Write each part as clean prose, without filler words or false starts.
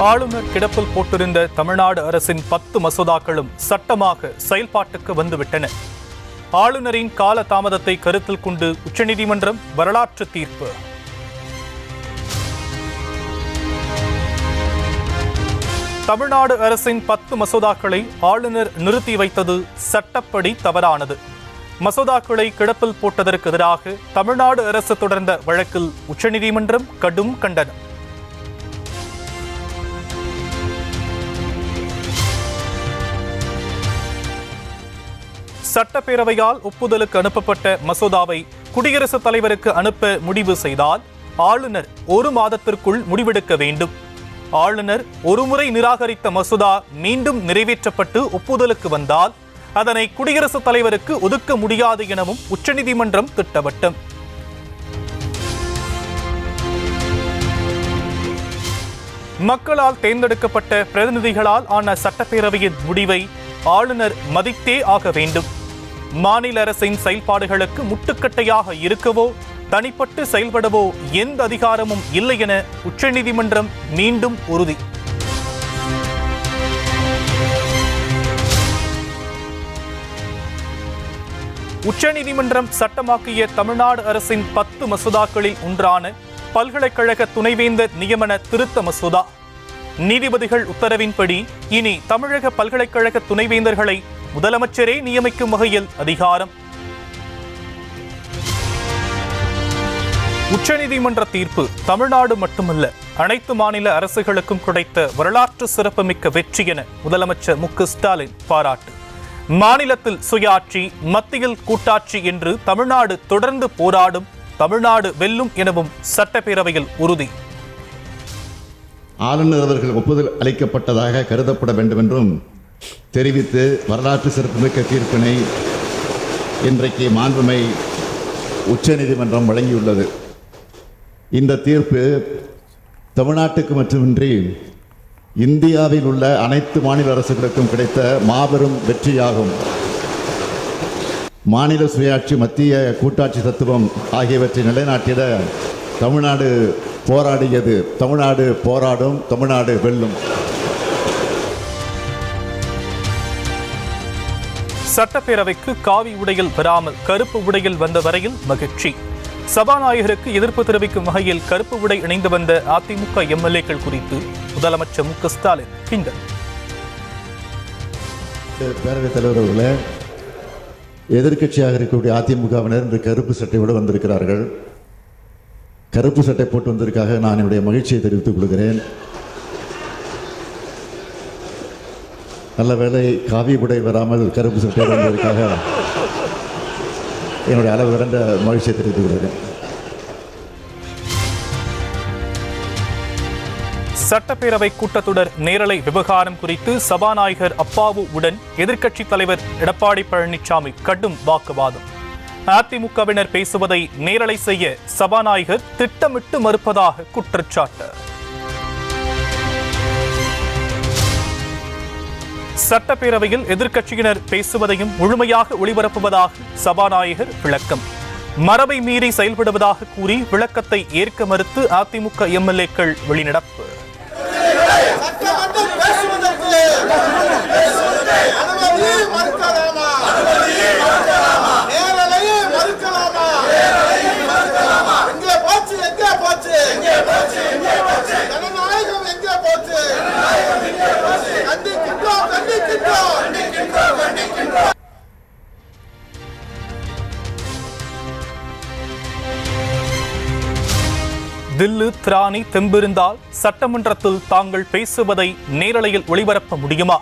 ஆளுநர் கிடப்பில் போட்டிருந்த தமிழ்நாடு அரசின் 10 மசோதாக்களும் சட்டமாக செயல்பாட்டுக்கு வந்துவிட்டன. ஆளுநரின் கால தாமதத்தை கருத்தில் கொண்டு உச்சநீதிமன்றம் வரலாற்று தீர்ப்பு. தமிழ்நாடு அரசின் 10 மசோதாக்களை ஆளுநர் நிறுத்தி வைத்தது சட்டப்படி தவறானது. மசோதாக்களை கிடப்பில் போட்டதற்கு எதிராக தமிழ்நாடு அரசு தொடர்ந்த வழக்கில் உச்சநீதிமன்றம் கடும் கண்டனம். சட்டப்பேரவையால் ஒப்புதலுக்கு அனுப்பப்பட்ட மசோதாவை குடியரசுத் தலைவருக்கு அனுப்ப முடிவு செய்தால் ஆளுநர் 1 மாதத்திற்குள் முடிவெடுக்க வேண்டும். ஆளுநர் ஒருமுறை நிராகரித்த மசோதா மீண்டும் நிறைவேற்றப்பட்டு ஒப்புதலுக்கு வந்தால் அதனை குடியரசுத் தலைவருக்கு ஒதுக்க முடியாது எனவும் உச்சநீதிமன்றம் திட்டவட்டம். மக்களால் தேர்ந்தெடுக்கப்பட்ட பிரதிநிதிகளால் ஆன சட்டப்பேரவையின் முடிவை ஆளுநர் மதித்தே ஆக வேண்டும். மாநில அரசின் செயல்பாடுகளுக்கு முட்டுக்கட்டையாக இருக்கவோ தனிப்பட்டு செயல்படவோ எந்த அதிகாரமும் இல்லை என உச்சநீதிமன்றம் மீண்டும் உறுதி. உச்சநீதிமன்றம் சட்டமாக்கிய தமிழ்நாடு அரசின் 10 மசோதாக்களில் ஒன்றான பல்கலைக்கழக துணைவேந்தர் நியமன திருத்த மசோதா. நீதிபதிகள் உத்தரவின்படி இனி தமிழக பல்கலைக்கழக துணைவேந்தர்களை முதலமைச்சரே நியமிக்கும் வகையில் அதிகாரம். உச்சநீதிமன்ற தீர்ப்பு தமிழ்நாடு மட்டுமல்ல அனைத்து மாநில அரசுகளுக்கும் கிடைத்த வரலாற்று சிறப்புமிக்க வெற்றி என முதலமைச்சர் மு.க.ஸ்டாலின் பாராட்டு. மாநிலத்தில் சுயாட்சி, மத்தியில் கூட்டாட்சி என்று தமிழ்நாடு தொடர்ந்து போராடும், தமிழ்நாடு வெல்லும் எனவும் சட்டப்பேரவையில் உறுதி. ஆளுநர் அவர்கள் ஒப்புதல் அளிக்கப்பட்டதாக கருதப்பட வேண்டும் என்றும் தெரிவித்து வரலாற்று சிறப்புமிக்க தீர்ப்பினை இன்றைக்கு மாண்புமை உச்சநீதிமன்றம் வழங்கியுள்ளது. இந்த தீர்ப்பு தமிழ்நாட்டுக்கு மட்டுமின்றி இந்தியாவில் உள்ள அனைத்து மாநில அரசுகளுக்கும் கிடைத்த மாபெரும் வெற்றியாகும். மாநில சுயாட்சி, மத்திய கூட்டாட்சி தத்துவம் ஆகியவற்றை நிலைநாட்டிட தமிழ்நாடு போராடியது. தமிழ்நாடு போராடும், தமிழ்நாடு வெல்லும். சட்டப்பேரவைக்கு காவி உடையில் வராமல் கருப்பு உடையில் வந்த வரையில் மகிழ்ச்சி. சபாநாயகருக்கு எதிர்ப்பு தெரிவிக்கும் வகையில் கருப்பு உடை இணைந்து வந்த அதிமுக எம்எல்ஏக்கள் குறித்து முதலமைச்சர் மு.க.ஸ்டாலின் கிண்டல். பேரவைத் தலைவர் அவர்களே, எதிர்கட்சியாக இருக்கக்கூடிய அதிமுகவினர் இன்று கருப்பு சட்டையோடு வந்திருக்கிறார்கள். கருப்பு சட்டை போட்டு வந்ததற்காக நான் என்னுடைய மகிழ்ச்சியை தெரிவித்துக் கொள்கிறேன். நல்ல வேளை காவி உடை வராமல் கருப்பு சட்டை வந்ததற்காக என்னுடைய அளவு விரண்ட மகிழ்ச்சியை தெரிவித்துக் கொள்கிறேன். சட்டப்பேரவை கூட்டத்தொடர் நேரலை விவகாரம் குறித்து சபாநாயகர் அப்பாவு உடன் எதிர்க்கட்சித் தலைவர் எடப்பாடி பழனிசாமி கடும் வாக்குவாதம். அதிமுகவினர் பேசுவதை நேரலை செய்ய சபாநாயகர் திட்டமிட்டு மறுப்பதாக குற்றச்சாட்டு. சட்டப்பேரவையில் எதிர்க்கட்சியினர் பேசுவதையும் முழுமையாக ஒளிபரப்புவதாக சபாநாயகர் விளக்கம். மரபை மீறி செயல்படுவதாக கூறி விளக்கத்தை ஏற்க மறுத்து அதிமுக எம்எல்ஏக்கள் வெளிநடப்பு. தில்லு திராணி தெம்பிருந்தால் சட்டமன்றத்தில் தாங்கள் பேசுவதை நேரலையில் ஒளிபரப்ப முடியுமா?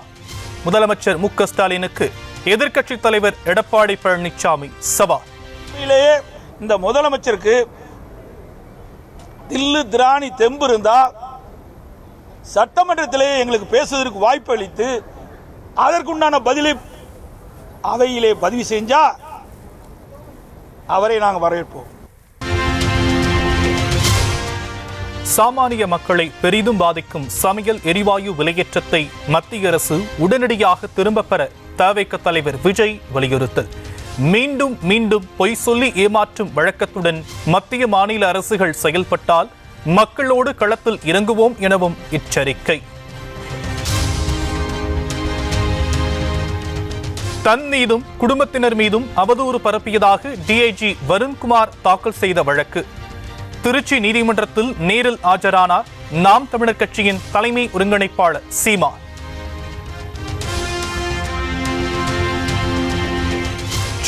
முதலமைச்சர் மு.க.ஸ்டாலினுக்கு எதிர்க்கட்சித் தலைவர் எடப்பாடி பழனிசாமி சவால். இந்த முதலமைச்சருக்கு தில்லு திராணி தெம்பு இருந்தா சட்டமன்றத்திலேயே எங்களுக்கு பேசுவதற்கு வாய்ப்பு அளித்து அதற்குண்டான பதிலை அவையிலே பதிவு செஞ்சா அவரை நாங்கள் வரவேற்போம். சாமானிய மக்களை பெரிதும் பாதிக்கும் சமையல் எரிவாயு விலையேற்றத்தை மத்திய அரசு உடனடியாக திரும்பப் பெற தவிக தலைவர் விஜய் வலியுறுத்தல். மீண்டும் மீண்டும் பொய் சொல்லி ஏமாற்றும் வழக்கத்துடன் மத்திய மாநில அரசுகள் செயல்பட்டால் மக்களோடு களத்தில் இறங்குவோம் எனவும் எச்சரிக்கை. தன் மீதும் குடும்பத்தினர் மீதும் அவதூறு பரப்பியதாக டிஐஜி வருண்குமார் தாக்கல் செய்த வழக்கு. திருச்சி நீதிமன்றத்தில் நேரில் ஆஜரானார் நாம் தமிழர் கட்சியின் தலைமை ஒருங்கிணைப்பாளர் சீமான்.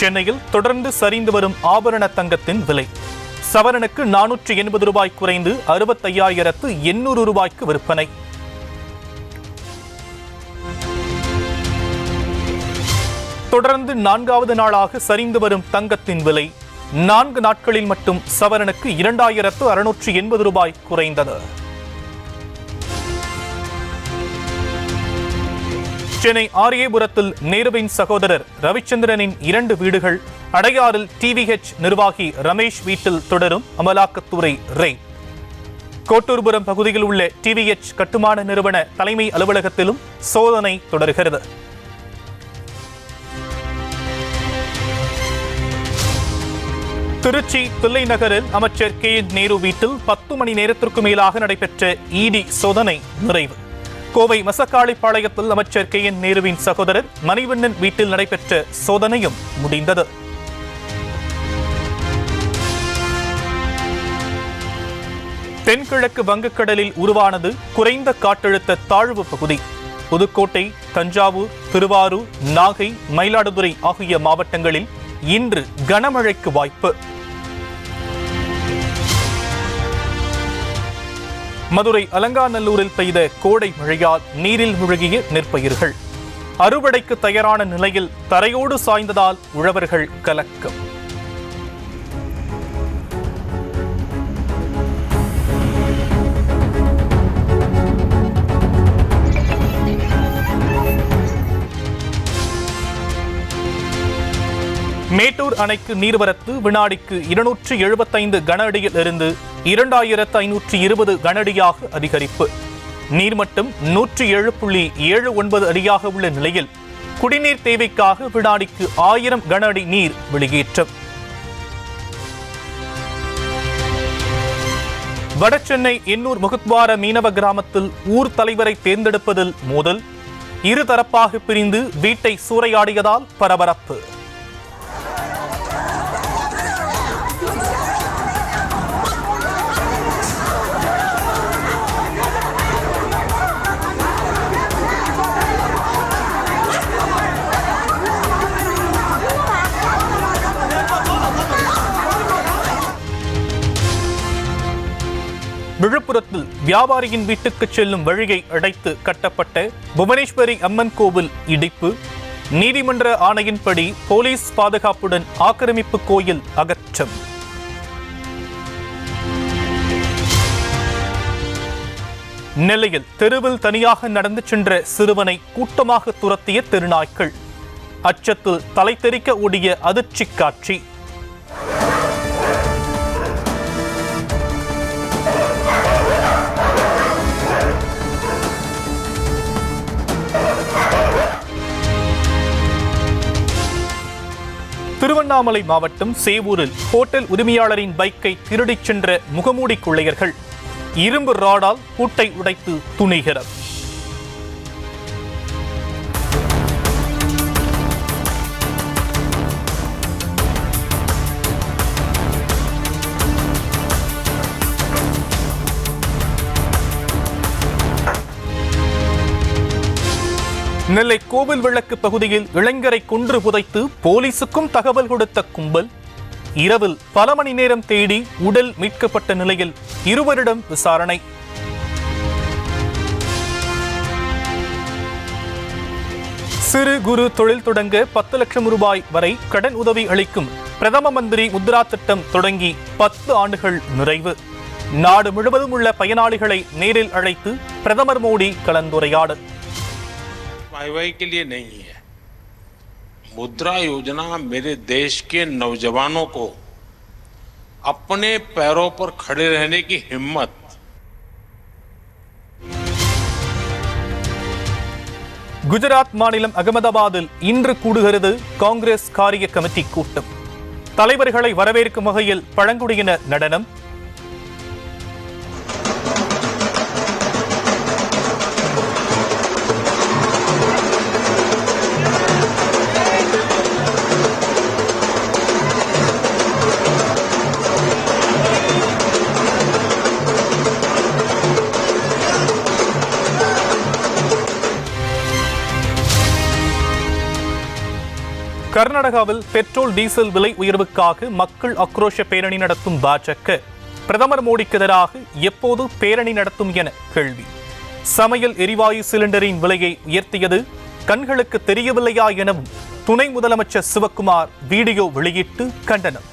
சென்னையில் தொடர்ந்து சரிந்து வரும் ஆபரண தங்கத்தின் விலை சவரனுக்கு 480 ரூபாய் குறைந்து 65,800 ரூபாய்க்கு விற்பனை. தொடர்ந்து 4வது நாளாக சரிந்து வரும் தங்கத்தின் விலை 4 நாட்களில் மட்டும் சவரனுக்கு 2,680 ரூபாய் குறைந்தது. சென்னை ஆரியபுரத்தில் நேருவின் சகோதரர் ரவிச்சந்திரனின் 2 வீடுகள், அடையாறில் டிவிஹெச் நிர்வாகி ரமேஷ் வீட்டில் தொடரும் அமலாக்கத்துறை ரெய்ட். கோட்டூர்புரம் பகுதியில் உள்ள டிவிஹெச் கட்டுமான நிறுவன தலைமை அலுவலகத்திலும் சோதனை தொடர்கிறது. திருச்சி தில்லை நகரில் அமைச்சர் கே.என். நேரு வீட்டில் 10 மணி நேரத்திற்கு மேலாக நடைபெற்ற இடி சோதனை நிறைவு. கோவை மசக்காளிப்பாளையத்தில் அமைச்சர் கே.என். நேருவின் சகோதரர் மணிவண்ணன் வீட்டில் நடைபெற்ற சோதனையும் முடிந்தது. தென்கிழக்கு வங்கக்கடலில் உருவானது குறைந்த காற்றழுத்த தாழ்வு பகுதி. புதுக்கோட்டை, தஞ்சாவூர், திருவாரூர், நாகை, மயிலாடுதுறை ஆகிய மாவட்டங்களில் இன்று கனமழைக்கு வாய்ப்பு. மதுரை அலங்காநல்லூரில் பெய்த கோடை மழையால் நீரில் மூழ்கிய நெற்பயிர்கள் அறுவடைக்கு தயாரான நிலையில் தரையோடு சாய்ந்ததால் உழவர்கள் கலக்கம். மேட்டூர் அணைக்கு நீர்வரத்து வினாடிக்கு 275 கன அடியில் இருந்து 2,520 கன அடியாக அதிகரிப்பு. நீர்மட்டம் 107.79 அடியாக உள்ள நிலையில் குடிநீர் தேவைக்காக வினாடிக்கு 1000 கன அடி நீர் வெளியேற்றம். வடசென்னை எண்ணூர் முகத்வார மீனவ கிராமத்தில் ஊர் தலைவரை தேர்ந்தெடுப்பதில் மோதல். இருதரப்பாக பிரிந்து வீட்டை சூறையாடியதால் பரபரப்பு. விழுப்புரத்தில் வியாபாரியின் வீட்டுக்கு செல்லும் வழியை அடைத்து கட்டப்பட்ட புவனேஸ்வரி அம்மன் கோவில் இடிப்பு. நீதிமன்ற ஆணையின்படி போலீஸ் பாதுகாப்புடன் ஆக்கிரமிப்பு கோயில் அகற்றம். நெல்லையில் தெருவில் தனியாக நடந்து சென்ற சிறுவனை கூட்டமாக துரத்திய தெருநாய்க்கள். அச்சத்தில் தலை தெறிக்க ஓடிய அதிர்ச்சி காட்சி. திருவண்ணாமலை மாவட்டம் சேவூரில் ஹோட்டல் உரிமையாளரின் பைக்கை திருடிச் சென்ற முகமூடி கொள்ளையர்கள் இரும்பு ராடால் பூட்டை உடைத்து துணிகிறது. நெல்லை கோவில் விளக்கு பகுதியில் இளைஞரை கொன்று புதைத்து போலீசுக்கும் தகவல் கொடுத்த கும்பல். இரவில் பல மணி நேரம் தேடி உடல் மீட்கப்பட்ட நிலையில் இருவரிடம் விசாரணை. சிறு குறு தொழில் தொடங்க 10 லட்சம் ரூபாய் வரை கடன் உதவி அளிக்கும் பிரதம மந்திரி முத்ரா திட்டம் தொடங்கி 10 ஆண்டுகள் நிறைவு. நாடு முழுவதும் உள்ள பயனாளிகளை நேரில் அழைத்து பிரதமர் மோடி கலந்துரையாடல். वाई के लिए नहीं है। मुद्रा योजना मेरे देश के नौजवानों को अपने पैरों पर खड़े रहने की हिम्मत, குஜராத் மாநிலம் அகமதாபாத்தில் இன்று கூடுகிறது காங்கிரஸ் காரிய கமிட்டி கூட்டம். தலைவர்களை வரவேற்கும் வகையில் பழங்குடியினர் நடனம். கர்நாடகாவில் பெட்ரோல் டீசல் விலை உயர்வுக்காக மக்கள் ஆக்ரோஷ பேரணி நடத்தும் பாஜக பிரதமர் மோடிக்கு எதிராக எப்போது பேரணி நடத்தும் என கேள்வி. சமையல் எரிவாயு சிலிண்டரின் விலையை உயர்த்தியது கண்களுக்கு தெரியவில்லையா எனவும் துணை முதலமைச்சர் சிவக்குமார் வீடியோ வெளியிட்டு கண்டனம்.